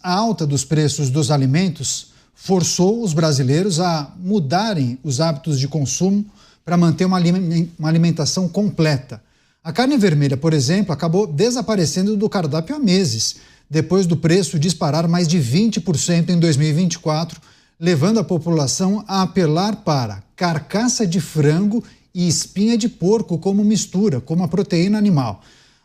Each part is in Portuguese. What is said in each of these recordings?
A alta dos preços dos alimentos forçou os brasileiros a mudarem os hábitos de consumo para manter uma alimentação completa. A carne vermelha, por exemplo, acabou desaparecendo do cardápio há meses, depois do preço disparar mais de 20% em 2024, levando a população a apelar para carcaça de frango e espinha de porco como mistura, como a proteína animal.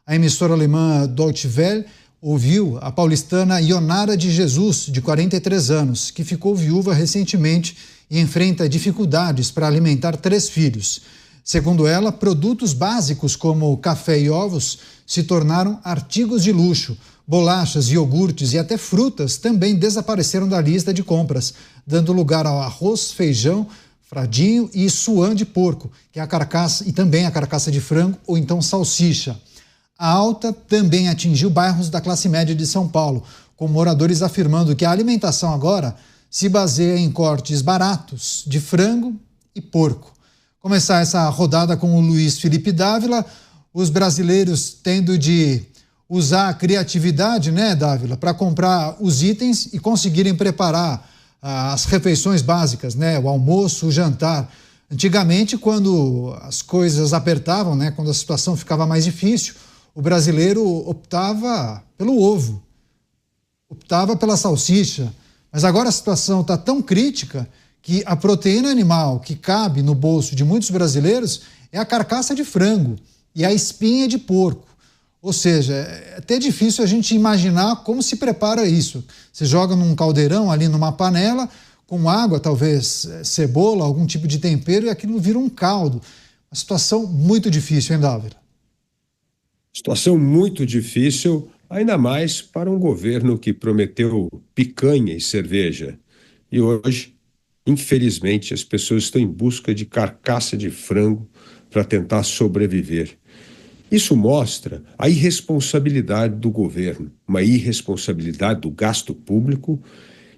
A emissora alemã Deutsche Welle ouviu a paulistana Ionara de Jesus, de 43 anos, que ficou viúva recentemente e enfrenta dificuldades para alimentar 3 filhos. Segundo ela, produtos básicos como café e ovos se tornaram artigos de luxo. Bolachas, iogurtes e até frutas também desapareceram da lista de compras, dando lugar ao arroz, feijão, fradinho e suã de porco, que é a carcaça, e também a carcaça de frango ou então salsicha. A alta também atingiu bairros da classe média de São Paulo, com moradores afirmando que a alimentação agora se baseia em cortes baratos de frango e porco. Começar essa rodada com o Luiz Felipe Dávila, os brasileiros tendo de usar a criatividade, né, Dávila, para comprar os itens e conseguirem preparar as refeições básicas, né, o almoço, o jantar. Antigamente, quando as coisas apertavam, né, quando a situação ficava mais difícil, o brasileiro optava pelo ovo, optava pela salsicha, mas agora a situação está tão crítica que a proteína animal que cabe no bolso de muitos brasileiros é a carcaça de frango e a espinha de porco. Ou seja, é até difícil a gente imaginar como se prepara isso. Você joga num caldeirão ali numa panela, com água, talvez cebola, algum tipo de tempero, e aquilo vira um caldo. Uma situação muito difícil, hein, Dávila? Situação muito difícil, ainda mais para um governo que prometeu picanha e cerveja. E hoje, infelizmente, as pessoas estão em busca de carcaça de frango para tentar sobreviver. Isso mostra a irresponsabilidade do governo, uma irresponsabilidade do gasto público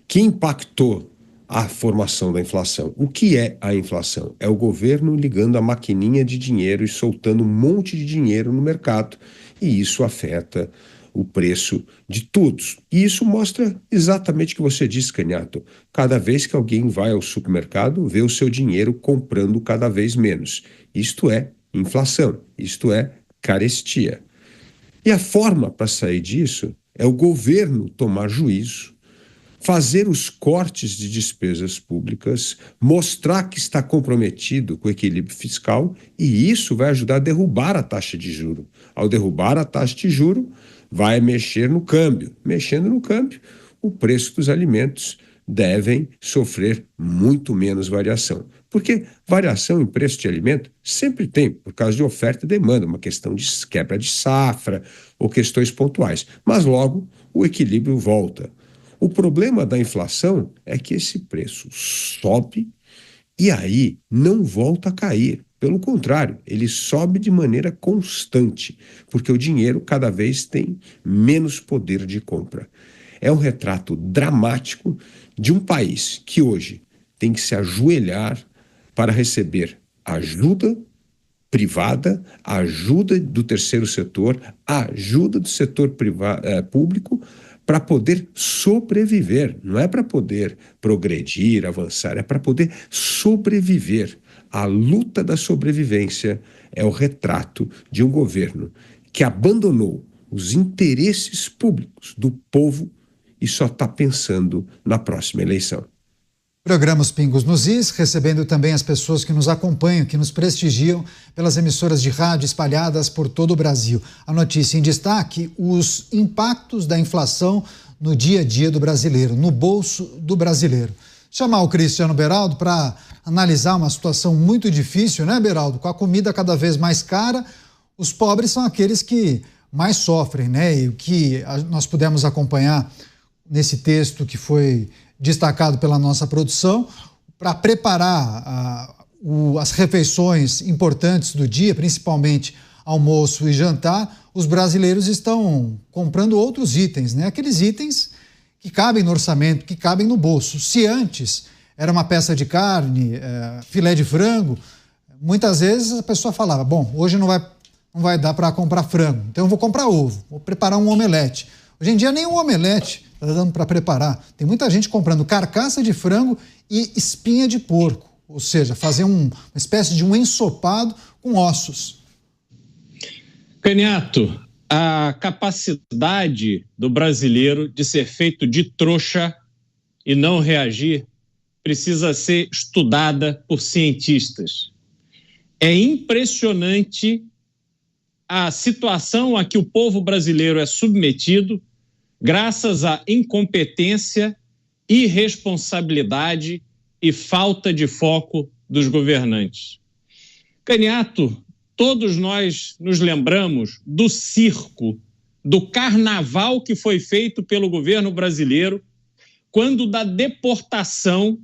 que impactou a formação da inflação. O que é a inflação? É o governo ligando a maquininha de dinheiro e soltando um monte de dinheiro no mercado, e isso afeta o preço de todos. E isso mostra exatamente o que você disse, Canhato. Cada vez que alguém vai ao supermercado, vê o seu dinheiro comprando cada vez menos. Isto é inflação, isto é carestia. E a forma para sair disso é o governo tomar juízo, fazer os cortes de despesas públicas, mostrar que está comprometido com o equilíbrio fiscal, e isso vai ajudar a derrubar a taxa de juro. Ao derrubar a taxa de juro, vai mexer no câmbio. Mexendo no câmbio, o preço dos alimentos devem sofrer muito menos variação. Porque variação em preço de alimento sempre tem, por causa de oferta e demanda, uma questão de quebra de safra ou questões pontuais. Mas logo o equilíbrio volta. O problema da inflação é que esse preço sobe e aí não volta a cair. Pelo contrário, ele sobe de maneira constante, porque o dinheiro cada vez tem menos poder de compra. É um retrato dramático de um país que hoje tem que se ajoelhar para receber ajuda privada, ajuda do terceiro setor, ajuda do setor público, para poder sobreviver. Não é para poder progredir, avançar, é para poder sobreviver. A luta da sobrevivência é o retrato de um governo que abandonou os interesses públicos do povo e só está pensando na próxima eleição. Programa Os Pingos nos Is, recebendo também as pessoas que nos acompanham, que nos prestigiam pelas emissoras de rádio espalhadas por todo o Brasil. A notícia em destaque: os impactos da inflação no dia a dia do brasileiro, no bolso do brasileiro. Chamar o Cristiano Beraldo para analisar uma situação muito difícil, né, Beraldo? Com a comida cada vez mais cara, os pobres são aqueles que mais sofrem, né? E o que nós pudemos acompanhar nesse texto que foi destacado pela nossa produção, para preparar as refeições importantes do dia, principalmente almoço e jantar, os brasileiros estão comprando outros itens, né? Aqueles itens que cabem no orçamento, que cabem no bolso. Se antes era uma peça de carne, filé de frango, muitas vezes a pessoa falava, bom, hoje não vai dar para comprar frango, então eu vou comprar ovo, vou preparar um omelete. Hoje em dia nem um omelete está dando para preparar. Tem muita gente comprando carcaça de frango e espinha de porco, ou seja, fazer uma espécie de um ensopado com ossos. Caniato, a capacidade do brasileiro de ser feito de trouxa e não reagir precisa ser estudada por cientistas. É impressionante a situação a que o povo brasileiro é submetido graças à incompetência, irresponsabilidade e falta de foco dos governantes. Caniato, todos nós nos lembramos do circo, do carnaval que foi feito pelo governo brasileiro quando da deportação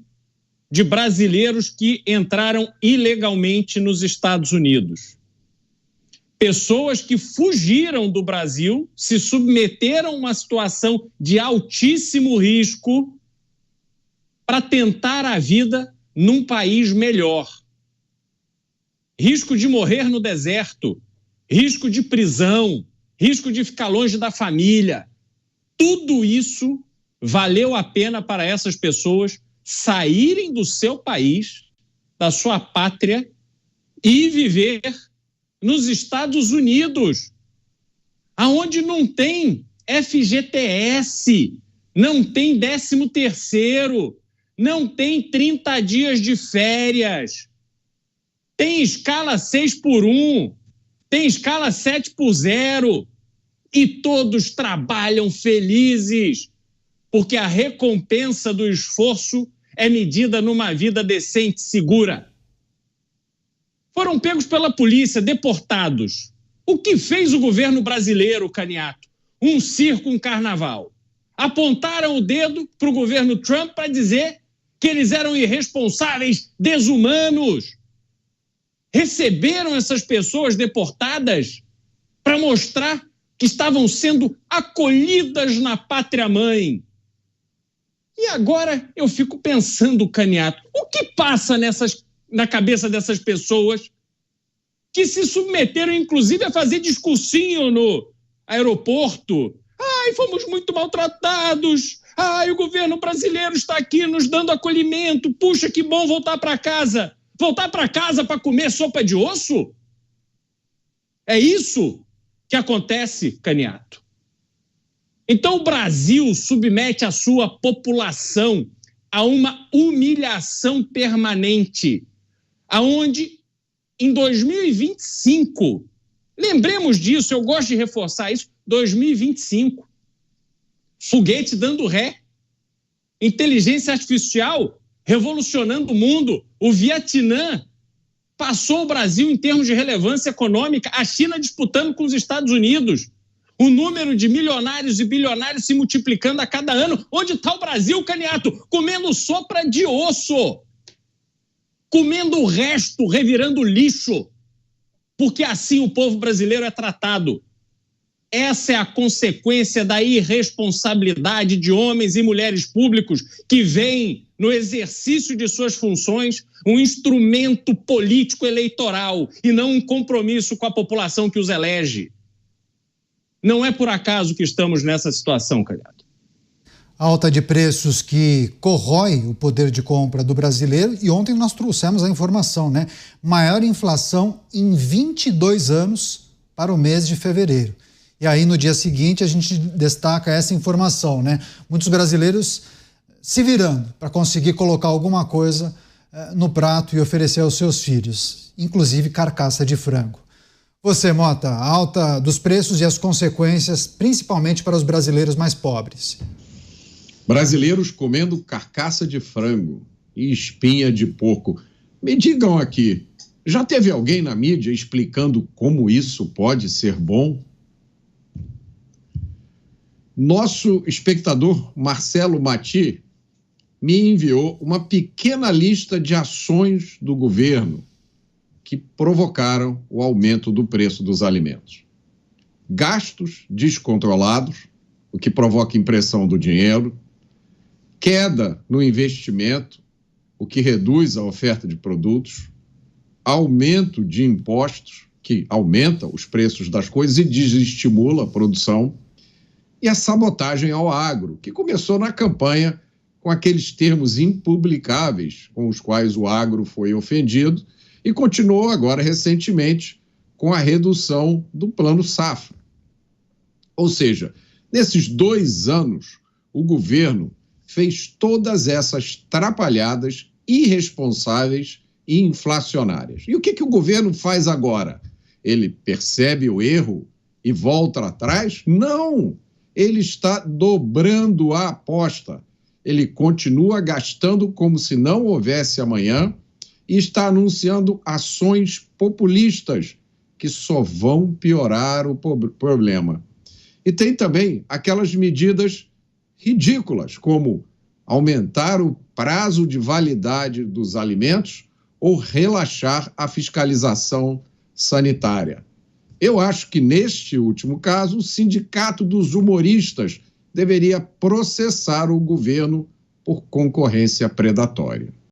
de brasileiros que entraram ilegalmente nos Estados Unidos. Pessoas que fugiram do Brasil, se submeteram a uma situação de altíssimo risco para tentar a vida num país melhor. Risco de morrer no deserto, risco de prisão, risco de ficar longe da família. Tudo isso valeu a pena para essas pessoas saírem do seu país, da sua pátria e viver nos Estados Unidos, aonde não tem FGTS, não tem 13º, não tem 30 dias de férias, tem escala 6x1, tem escala 7x0 e todos trabalham felizes, porque a recompensa do esforço é medida numa vida decente e segura. Foram pegos pela polícia, deportados. O que fez o governo brasileiro, Caniato? Um circo, um carnaval. Apontaram o dedo para o governo Trump para dizer que eles eram irresponsáveis, desumanos. Receberam essas pessoas deportadas para mostrar que estavam sendo acolhidas na pátria-mãe. E agora eu fico pensando, Caniato, o que passa na cabeça dessas pessoas que se submeteram, inclusive, a fazer discursinho no aeroporto? Ai, fomos muito maltratados. Ai, o governo brasileiro está aqui nos dando acolhimento. Puxa, que bom voltar para casa. Voltar para casa para comer sopa de osso? É isso que acontece, Caniato. Então o Brasil submete a sua população a uma humilhação permanente, aonde em 2025, lembremos disso, eu gosto de reforçar isso, 2025, foguete dando ré, inteligência artificial revolucionando o mundo, o Vietnã passou o Brasil em termos de relevância econômica, a China disputando com os Estados Unidos, o número de milionários e bilionários se multiplicando a cada ano. Onde está o Brasil, Caniato? Comendo sopa de osso, comendo o resto, revirando lixo, porque assim o povo brasileiro é tratado. Essa é a consequência da irresponsabilidade de homens e mulheres públicos que veem no exercício de suas funções um instrumento político eleitoral e não um compromisso com a população que os elege. Não é por acaso que estamos nessa situação, Caniato. Alta de preços que corrói o poder de compra do brasileiro, e ontem nós trouxemos a informação, né? Maior inflação em 22 anos para o mês de fevereiro. E aí no dia seguinte a gente destaca essa informação, né? Muitos brasileiros se virando para conseguir colocar alguma coisa no prato e oferecer aos seus filhos, inclusive carcaça de frango. Você, Mota, a alta dos preços e as consequências, principalmente para os brasileiros mais pobres. Brasileiros comendo carcaça de frango e espinha de porco. Me digam aqui, já teve alguém na mídia explicando como isso pode ser bom? Nosso espectador Marcelo Mati me enviou uma pequena lista de ações do governo que provocaram o aumento do preço dos alimentos. Gastos descontrolados, o que provoca impressão do dinheiro, queda no investimento, o que reduz a oferta de produtos, aumento de impostos, que aumenta os preços das coisas e desestimula a produção, e a sabotagem ao agro, que começou na campanha com aqueles termos impublicáveis com os quais o agro foi ofendido e continuou agora recentemente com a redução do Plano Safra. Ou seja, nesses 2 anos, o governo fez todas essas trapalhadas irresponsáveis e inflacionárias. E o que o governo faz agora? Ele percebe o erro e volta atrás? Não! Ele está dobrando a aposta. Ele continua gastando como se não houvesse amanhã e está anunciando ações populistas que só vão piorar o problema. E tem também aquelas medidas ridículas, como aumentar o prazo de validade dos alimentos ou relaxar a fiscalização sanitária. Eu acho que, neste último caso, o Sindicato dos Humoristas deveria processar o governo por concorrência predatória.